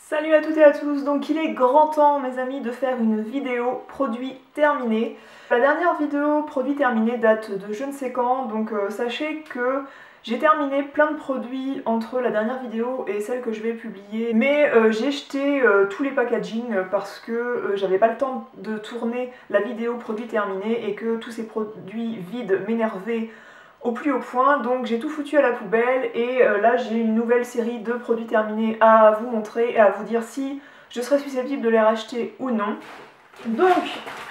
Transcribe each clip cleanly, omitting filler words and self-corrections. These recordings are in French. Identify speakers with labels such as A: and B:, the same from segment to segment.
A: Salut à toutes et à tous, donc il est grand temps mes amis de faire une vidéo produit terminé. La dernière vidéo produit terminé date de je ne sais quand, donc sachez que j'ai terminé plein de produits entre la dernière vidéo et celle que je vais publier, mais j'ai jeté tous les packaging parce que j'avais pas le temps de tourner la vidéo produit terminé et que tous ces produits vides m'énervaient au plus haut point, donc j'ai tout foutu à la poubelle et là j'ai une nouvelle série de produits terminés à vous montrer et à vous dire si je serais susceptible de les racheter ou non. Donc,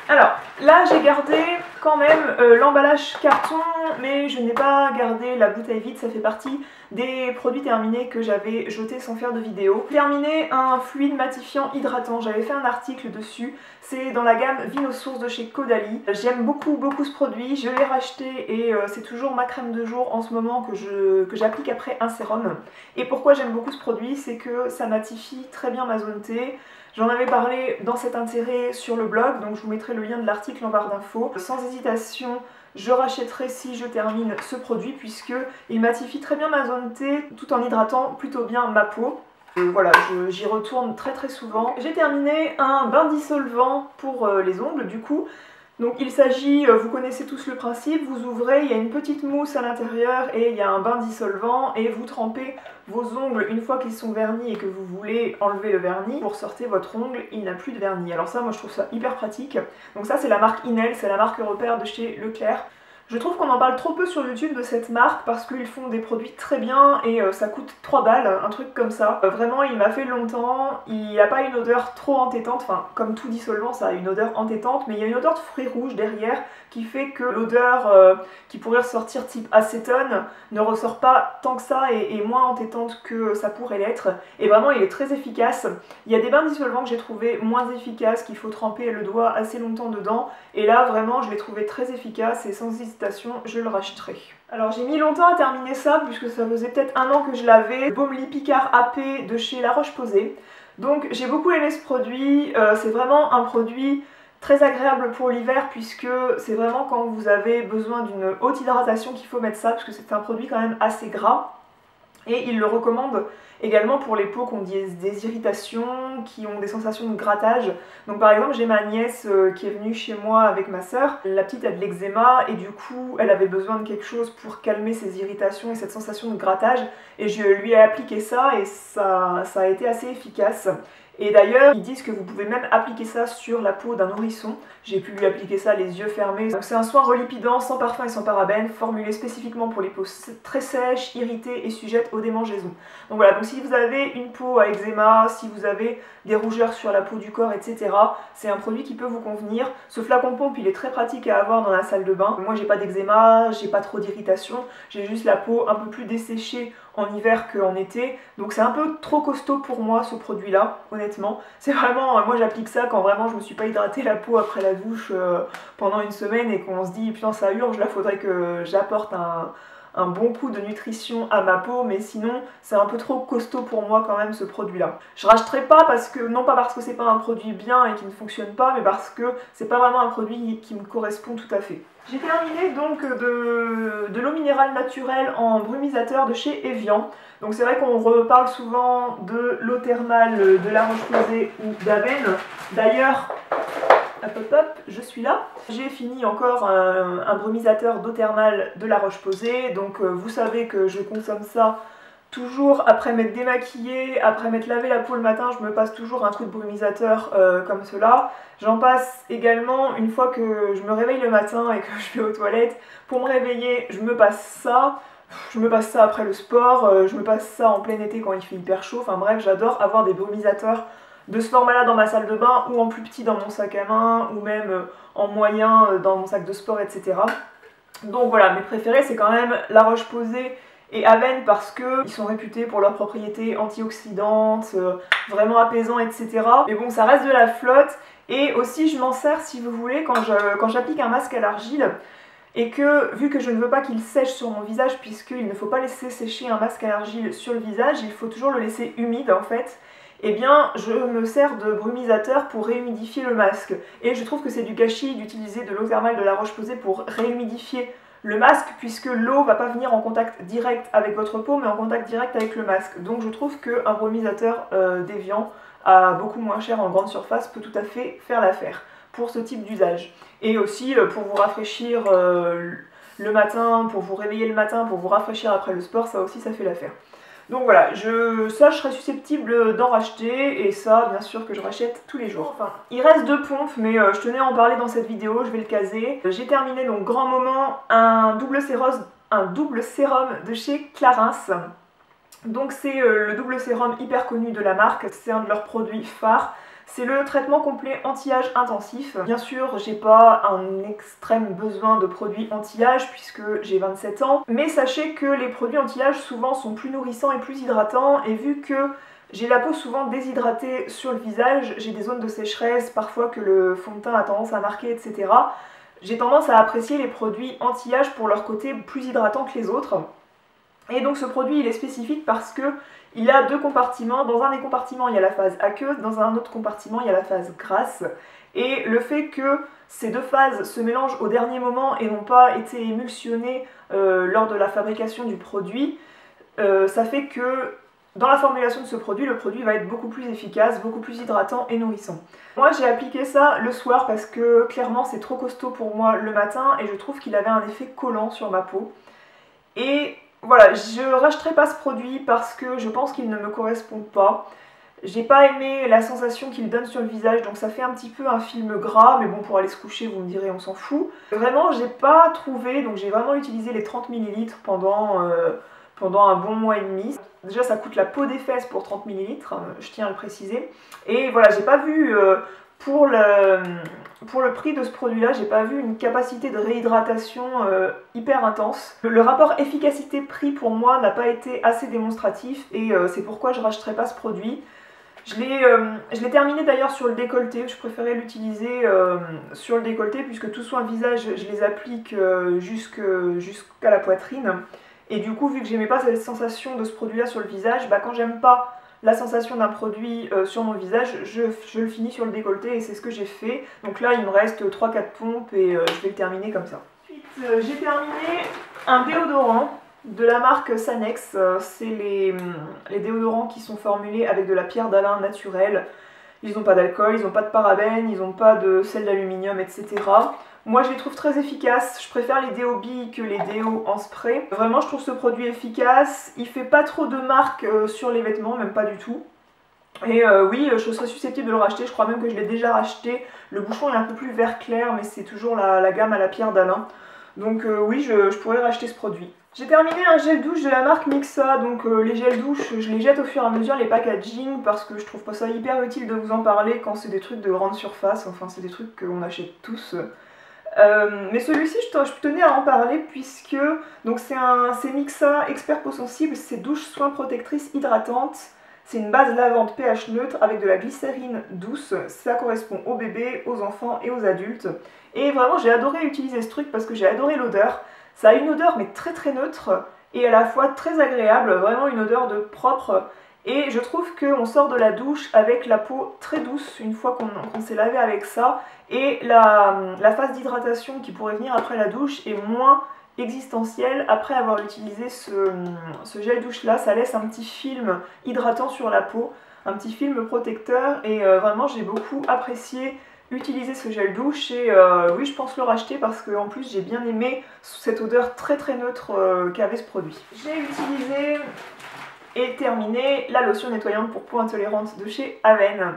A: alors, là j'ai gardé quand même l'emballage carton, mais je n'ai pas gardé la bouteille vide, ça fait partie des produits terminés que j'avais jetés sans faire de vidéo. Terminé un fluide matifiant hydratant, j'avais fait un article dessus, c'est dans la gamme Vinosource de chez Caudalie. J'aime beaucoup ce produit, je l'ai racheté et c'est toujours ma crème de jour en ce moment que j'applique après un sérum. Et pourquoi j'aime beaucoup ce produit, c'est que ça matifie très bien ma zone T. J'en avais parlé dans cet intérêt sur le blog, donc je vous mettrai le lien de l'article en barre d'infos. Sans hésitation, je rachèterai si je termine ce produit puisque il matifie très bien ma zone T tout en hydratant plutôt bien ma peau. Voilà, j'y retourne très souvent. J'ai terminé un bain dissolvant pour les ongles du coup. Donc il s'agit, vous connaissez tous le principe, vous ouvrez, il y a une petite mousse à l'intérieur et il y a un bain dissolvant et vous trempez vos ongles une fois qu'ils sont vernis et que vous voulez enlever le vernis. Vous ressortez votre ongle, il n'a plus de vernis. Alors ça, moi je trouve ça hyper pratique. Donc ça c'est la marque Inel, c'est la marque repère de chez Leclerc. Je trouve qu'on en parle trop peu sur YouTube de cette marque parce qu'ils font des produits très bien et ça coûte 3 balles, un truc comme ça. Vraiment il m'a fait longtemps, il n'y a pas une odeur trop entêtante, enfin comme tout dissolvant ça a une odeur entêtante, mais il y a une odeur de fruits rouges derrière qui fait que l'odeur qui pourrait ressortir type acétone ne ressort pas tant que ça et est moins entêtante que ça pourrait l'être. Et vraiment il est très efficace. Il y a des bains dissolvants que j'ai trouvé moins efficaces, qu'il faut tremper le doigt assez longtemps dedans, et là vraiment je l'ai trouvé très efficace et sans hésitation je le rachèterai. Alors j'ai mis longtemps à terminer ça puisque ça faisait peut-être un an que je l'avais, Baume Lit Picard AP de chez La Roche-Posay. Donc j'ai beaucoup aimé ce produit, c'est vraiment un produit très agréable pour l'hiver puisque c'est vraiment quand vous avez besoin d'une haute hydratation qu'il faut mettre ça parce que c'est un produit quand même assez gras. Et il le recommande également pour les peaux qui ont des irritations, qui ont des sensations de grattage. Donc par exemple j'ai ma nièce qui est venue chez moi avec ma soeur. La petite a de l'eczéma et du coup elle avait besoin de quelque chose pour calmer ses irritations et cette sensation de grattage. Et je lui ai appliqué ça et ça a été assez efficace. Et d'ailleurs, ils disent que vous pouvez même appliquer ça sur la peau d'un nourrisson. J'ai pu lui appliquer ça les yeux fermés. Donc c'est un soin relipidant, sans parfum et sans parabènes, formulé spécifiquement pour les peaux très sèches, irritées et sujettes aux démangeaisons. Donc voilà, donc si vous avez une peau à eczéma, si vous avez des rougeurs sur la peau du corps, etc., c'est un produit qui peut vous convenir. Ce flacon pompe, il est très pratique à avoir dans la salle de bain. Moi j'ai pas d'eczéma, j'ai pas trop d'irritation, j'ai juste la peau un peu plus desséchée en hiver qu'en été, donc c'est un peu trop costaud pour moi ce produit là, honnêtement. C'est vraiment, moi j'applique ça quand vraiment je me suis pas hydraté la peau après la douche pendant une semaine et qu'on se dit putain ça urge, là faudrait que j'apporte un bon coup de nutrition à ma peau, mais sinon c'est un peu trop costaud pour moi quand même ce produit là. Je rachèterai pas parce que, non pas parce que c'est pas un produit bien et qui ne fonctionne pas, mais parce que c'est pas vraiment un produit qui me correspond tout à fait. J'ai terminé donc de l'eau minérale naturelle en brumisateur de chez Evian. Donc c'est vrai qu'on reparle souvent de l'eau thermale de La Roche-Posay ou d'Aven. D'ailleurs, hop, je suis là. J'ai fini encore un brumisateur d'eau thermale de La Roche-Posay. Donc vous savez que je consomme ça toujours après m'être démaquillée, après m'être lavé la peau le matin, je me passe toujours un coup de brumisateur comme cela. J'en passe également une fois que je me réveille le matin et que je vais aux toilettes. Pour me réveiller, je me passe ça. Je me passe ça après le sport, je me passe ça en plein été quand il fait hyper chaud. Enfin bref, j'adore avoir des brumisateurs de ce format-là dans ma salle de bain ou en plus petit dans mon sac à main ou même en moyen dans mon sac de sport, etc. Donc voilà, mes préférés c'est quand même La Roche-Posay et Aven parce qu'ils sont réputés pour leurs propriétés antioxydantes, vraiment apaisants, etc. Mais bon, ça reste de la flotte. Et aussi, je m'en sers, si vous voulez, quand j'applique un masque à l'argile et que, vu que je ne veux pas qu'il sèche sur mon visage, puisqu'il ne faut pas laisser sécher un masque à l'argile sur le visage, il faut toujours le laisser humide en fait. Eh bien, je me sers de brumisateur pour réhumidifier le masque. Et je trouve que c'est du gâchis d'utiliser de l'eau thermale de La Roche-Posay pour réhumidifier le masque, puisque l'eau va pas venir en contact direct avec votre peau mais en contact direct avec le masque. Donc je trouve qu'un brumisateur déviant à beaucoup moins cher en grande surface peut tout à fait faire l'affaire pour ce type d'usage. Et aussi pour vous rafraîchir le matin, pour vous réveiller le matin, pour vous rafraîchir après le sport, ça aussi ça fait l'affaire. Donc voilà, ça je serais susceptible d'en racheter, et ça bien sûr que je rachète tous les jours. Enfin, il reste 2 pompes, mais je tenais à en parler dans cette vidéo, je vais le caser. J'ai terminé donc grand moment, un double sérum de chez Clarins. Donc c'est le double sérum hyper connu de la marque, c'est un de leurs produits phares. C'est le traitement complet anti-âge intensif. Bien sûr, j'ai pas un extrême besoin de produits anti-âge puisque j'ai 27 ans, mais sachez que les produits anti-âge souvent sont plus nourrissants et plus hydratants, et vu que j'ai la peau souvent déshydratée sur le visage, j'ai des zones de sécheresse, parfois que le fond de teint a tendance à marquer, etc. J'ai tendance à apprécier les produits anti-âge pour leur côté plus hydratant que les autres. Et donc ce produit il est spécifique parce que il a 2 compartiments. Dans un des compartiments il y a la phase aqueuse, dans un autre compartiment il y a la phase grasse. Et le fait que ces 2 phases se mélangent au dernier moment et n'ont pas été émulsionnées lors de la fabrication du produit, ça fait que dans la formulation de ce produit, le produit va être beaucoup plus efficace, beaucoup plus hydratant et nourrissant. Moi j'ai appliqué ça le soir parce que clairement c'est trop costaud pour moi le matin et je trouve qu'il avait un effet collant sur ma peau. Et voilà, je rachèterai pas ce produit parce que je pense qu'il ne me correspond pas. J'ai pas aimé la sensation qu'il donne sur le visage, donc ça fait un petit peu un film gras, mais bon, pour aller se coucher, vous me direz, on s'en fout. Vraiment, j'ai pas trouvé, donc j'ai vraiment utilisé les 30 ml pendant un bon mois et demi. Déjà, ça coûte la peau des fesses pour 30 ml, je tiens à le préciser. Et voilà, j'ai pas vu... Pour le prix de ce produit-là, j'ai pas vu une capacité de réhydratation hyper intense. Le rapport efficacité-prix pour moi n'a pas été assez démonstratif et c'est pourquoi je rachèterai pas ce produit. Je l'ai terminé d'ailleurs sur le décolleté, je préférais l'utiliser sur le décolleté puisque tout soin visage, je les applique jusqu'à la poitrine. Et du coup, vu que j'aimais pas cette sensation de ce produit-là sur le visage, bah, quand j'aime pas la sensation d'un produit sur mon visage, je le finis sur le décolleté et c'est ce que j'ai fait. Donc là il me reste 3-4 pompes et je vais le terminer comme ça. Ensuite j'ai terminé un déodorant de la marque Sanex. C'est les déodorants qui sont formulés avec de la pierre d'Alain naturelle. Ils n'ont pas d'alcool, ils n'ont pas de parabènes, ils n'ont pas de sel d'aluminium, etc. Moi je les trouve très efficaces, je préfère les déos billes que les déos en spray. Vraiment je trouve ce produit efficace, il fait pas trop de marques sur les vêtements, même pas du tout. Et oui, je serais susceptible de le racheter, je crois même que je l'ai déjà racheté. Le bouchon est un peu plus vert clair, mais c'est toujours la gamme à la pierre d'Alain. Donc oui, je pourrais racheter ce produit. J'ai terminé un gel douche de la marque Mixa, donc les gels douche, je les jette au fur et à mesure, les packaging, parce que je trouve pas ça hyper utile de vous en parler quand c'est des trucs de grande surface, enfin c'est des trucs qu'on achète tous. Mais celui-ci je tenais à en parler puisque c'est Mixa Expert Peau Sensible, c'est douche soin protectrice hydratante. C'est une base lavante pH neutre avec de la glycérine douce, ça correspond aux bébés, aux enfants et aux adultes. Et vraiment j'ai adoré utiliser ce truc parce que j'ai adoré l'odeur. Ça a une odeur mais très très neutre et à la fois très agréable, vraiment une odeur de propre. Et je trouve qu'on sort de la douche avec la peau très douce une fois qu'on s'est lavé avec ça. Et la phase d'hydratation qui pourrait venir après la douche est moins existentielle. Après avoir utilisé ce gel douche là, ça laisse un petit film hydratant sur la peau, un petit film protecteur. Et vraiment j'ai beaucoup apprécié utiliser ce gel douche et oui je pense le racheter parce qu'en plus j'ai bien aimé cette odeur très très neutre qu'avait ce produit. J'ai utilisé et terminé la lotion nettoyante pour peau intolérante de chez Aven.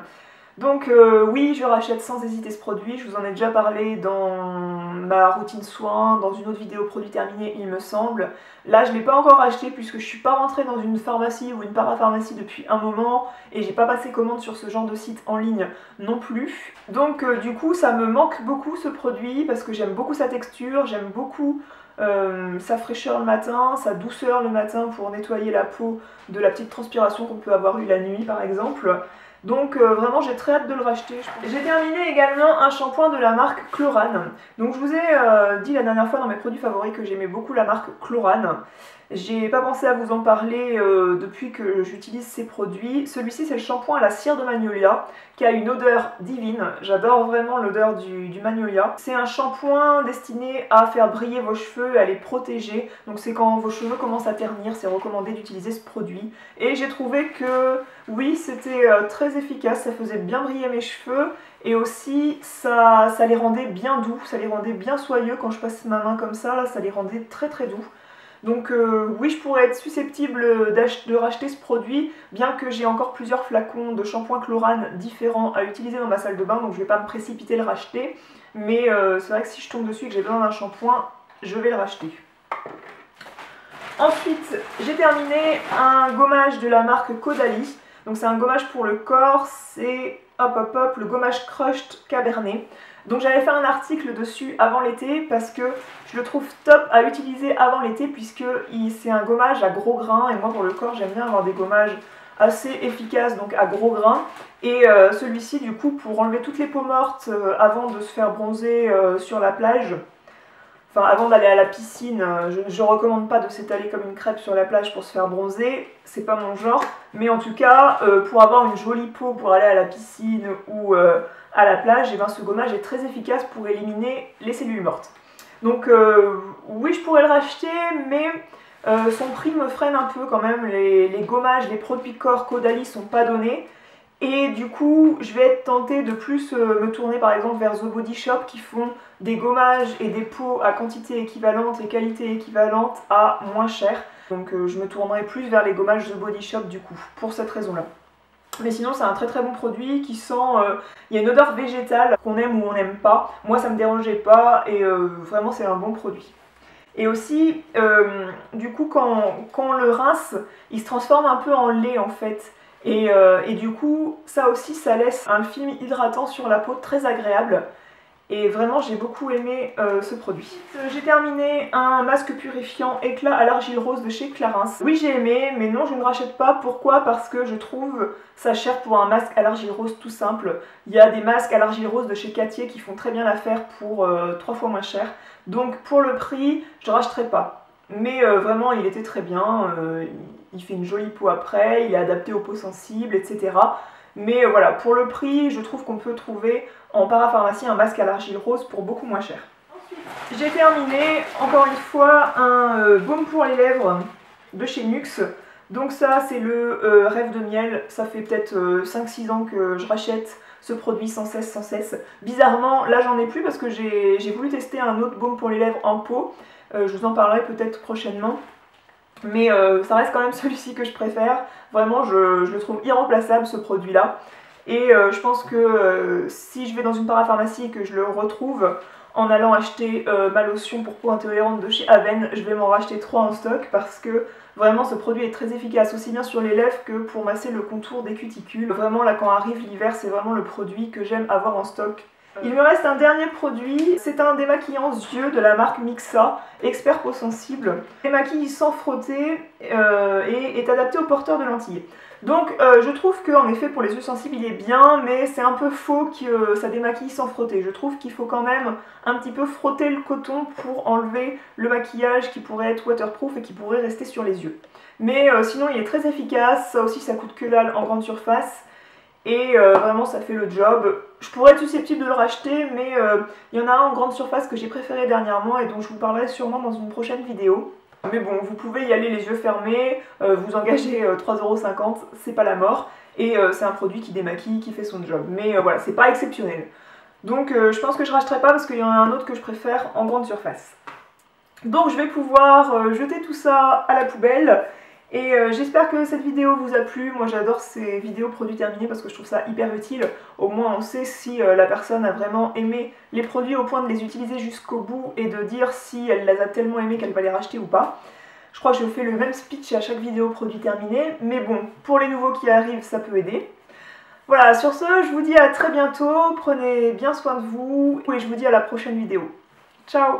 A: Donc oui, je rachète sans hésiter ce produit, je vous en ai déjà parlé dans ma routine soin, dans une autre vidéo produit terminé il me semble. Là je ne l'ai pas encore acheté puisque je suis pas rentrée dans une pharmacie ou une parapharmacie depuis un moment et j'ai pas passé commande sur ce genre de site en ligne non plus. Donc du coup ça me manque beaucoup ce produit parce que j'aime beaucoup sa texture, j'aime beaucoup sa fraîcheur le matin, sa douceur le matin pour nettoyer la peau de la petite transpiration qu'on peut avoir eu la nuit par exemple. Donc vraiment j'ai très hâte de le racheter. J'ai terminé également un shampoing de la marque Chlorane. Donc je vous ai dit la dernière fois dans mes produits favoris que j'aimais beaucoup la marque Chlorane. J'ai pas pensé à vous en parler depuis que j'utilise ces produits. Celui-ci c'est le shampoing à la cire de magnolia qui a une odeur divine. J'adore vraiment l'odeur du magnolia. C'est un shampoing destiné à faire briller vos cheveux, à les protéger. Donc c'est quand vos cheveux commencent à ternir, c'est recommandé d'utiliser ce produit. Et j'ai trouvé que oui, c'était très efficace, ça faisait bien briller mes cheveux. Et aussi ça les rendait bien doux, ça les rendait bien soyeux quand je passe ma main comme ça, là, ça les rendait très très doux. Donc oui, je pourrais être susceptible de racheter ce produit, bien que j'ai encore plusieurs flacons de shampoing Chlorane différents à utiliser dans ma salle de bain, donc je ne vais pas me précipiter le racheter. Mais c'est vrai que si je tombe dessus et que j'ai besoin d'un shampoing, je vais le racheter. Ensuite, j'ai terminé un gommage de la marque Caudalie. Donc c'est un gommage pour le corps, c'est le gommage Crushed Cabernet. Donc j'avais fait un article dessus avant l'été parce que je le trouve top à utiliser avant l'été puisque c'est un gommage à gros grains et moi pour le corps j'aime bien avoir des gommages assez efficaces donc à gros grains. Et celui-ci du coup pour enlever toutes les peaux mortes avant de se faire bronzer sur la plage, enfin avant d'aller à la piscine, je recommande pas de s'étaler comme une crêpe sur la plage pour se faire bronzer, c'est pas mon genre, mais en tout cas pour avoir une jolie peau pour aller à la piscine ou à la plage, et ben ce gommage est très efficace pour éliminer les cellules mortes. Donc oui je pourrais le racheter, mais son prix me freine un peu quand même, les gommages, les produits corps Caudalie sont pas donnés. Et du coup, je vais être tentée de plus me tourner par exemple vers The Body Shop qui font des gommages et des peaux à quantité équivalente et qualité équivalente à moins cher. Donc je me tournerai plus vers les gommages The Body Shop du coup, pour cette raison-là. Mais sinon c'est un très très bon produit qui sent, il y a une odeur végétale qu'on aime ou on n'aime pas. Moi ça me dérangeait pas et vraiment c'est un bon produit. Et aussi, du coup quand on le rince, il se transforme un peu en lait en fait. Et du coup, ça aussi, ça laisse un film hydratant sur la peau très agréable. Et vraiment, j'ai beaucoup aimé ce produit. J'ai terminé un masque purifiant éclat à l'argile rose de chez Clarins. Oui, j'ai aimé, mais non, je ne rachète pas. Pourquoi? Parce que je trouve ça cher pour un masque à l'argile rose tout simple. Il y a des masques à l'argile rose de chez Cattier qui font très bien l'affaire pour 3 fois moins cher. Donc pour le prix, je ne rachèterai pas. Mais vraiment, il était très bien. Il fait une jolie peau après, il est adapté aux peaux sensibles, etc. Mais voilà, pour le prix, je trouve qu'on peut trouver en parapharmacie un masque à l'argile rose pour beaucoup moins cher. Ensuite, j'ai terminé, encore une fois, un baume pour les lèvres de chez NYX. Donc ça, c'est le Rêve de miel. Ça fait peut-être 5-6 ans que je rachète ce produit sans cesse. Bizarrement, là j'en ai plus parce que j'ai voulu tester un autre baume pour les lèvres en pot. Je vous en parlerai peut-être prochainement. Mais ça reste quand même celui-ci que je préfère. Vraiment, je le trouve irremplaçable ce produit-là. Et je pense que si je vais dans une parapharmacie et que je le retrouve en allant acheter ma lotion pour peau intolérante de chez Aven, je vais m'en racheter 3 en stock parce que vraiment ce produit est très efficace aussi bien sur les lèvres que pour masser le contour des cuticules. Vraiment là quand arrive l'hiver, c'est vraiment le produit que j'aime avoir en stock. Il me reste un dernier produit, c'est un démaquillant yeux de la marque Mixa, expert peau sensible. Démaquille sans frotter et est adapté aux porteurs de lentilles. Donc je trouve qu'en effet pour les yeux sensibles il est bien, mais c'est un peu faux que ça démaquille sans frotter. Je trouve qu'il faut quand même un petit peu frotter le coton pour enlever le maquillage qui pourrait être waterproof et qui pourrait rester sur les yeux. Mais sinon il est très efficace, ça aussi ça coûte que dalle en grande surface. Et vraiment ça fait le job. Je pourrais être susceptible de le racheter, mais il y en a un en grande surface que j'ai préféré dernièrement et dont je vous parlerai sûrement dans une prochaine vidéo. Mais bon, vous pouvez y aller les yeux fermés, vous engagez 3,50 €, c'est pas la mort. Et c'est un produit qui démaquille, qui fait son job. Mais voilà, c'est pas exceptionnel. Donc je pense que je rachèterai pas parce qu'il y en a un autre que je préfère en grande surface. Donc je vais pouvoir jeter tout ça à la poubelle. Et j'espère que cette vidéo vous a plu. Moi j'adore ces vidéos produits terminés parce que je trouve ça hyper utile. Au moins on sait si la personne a vraiment aimé les produits au point de les utiliser jusqu'au bout et de dire si elle les a tellement aimés qu'elle va les racheter ou pas. Je crois que je fais le même speech à chaque vidéo produit terminé, mais bon, pour les nouveaux qui arrivent ça peut aider. Voilà, sur ce je vous dis à très bientôt, prenez bien soin de vous et je vous dis à la prochaine vidéo. Ciao!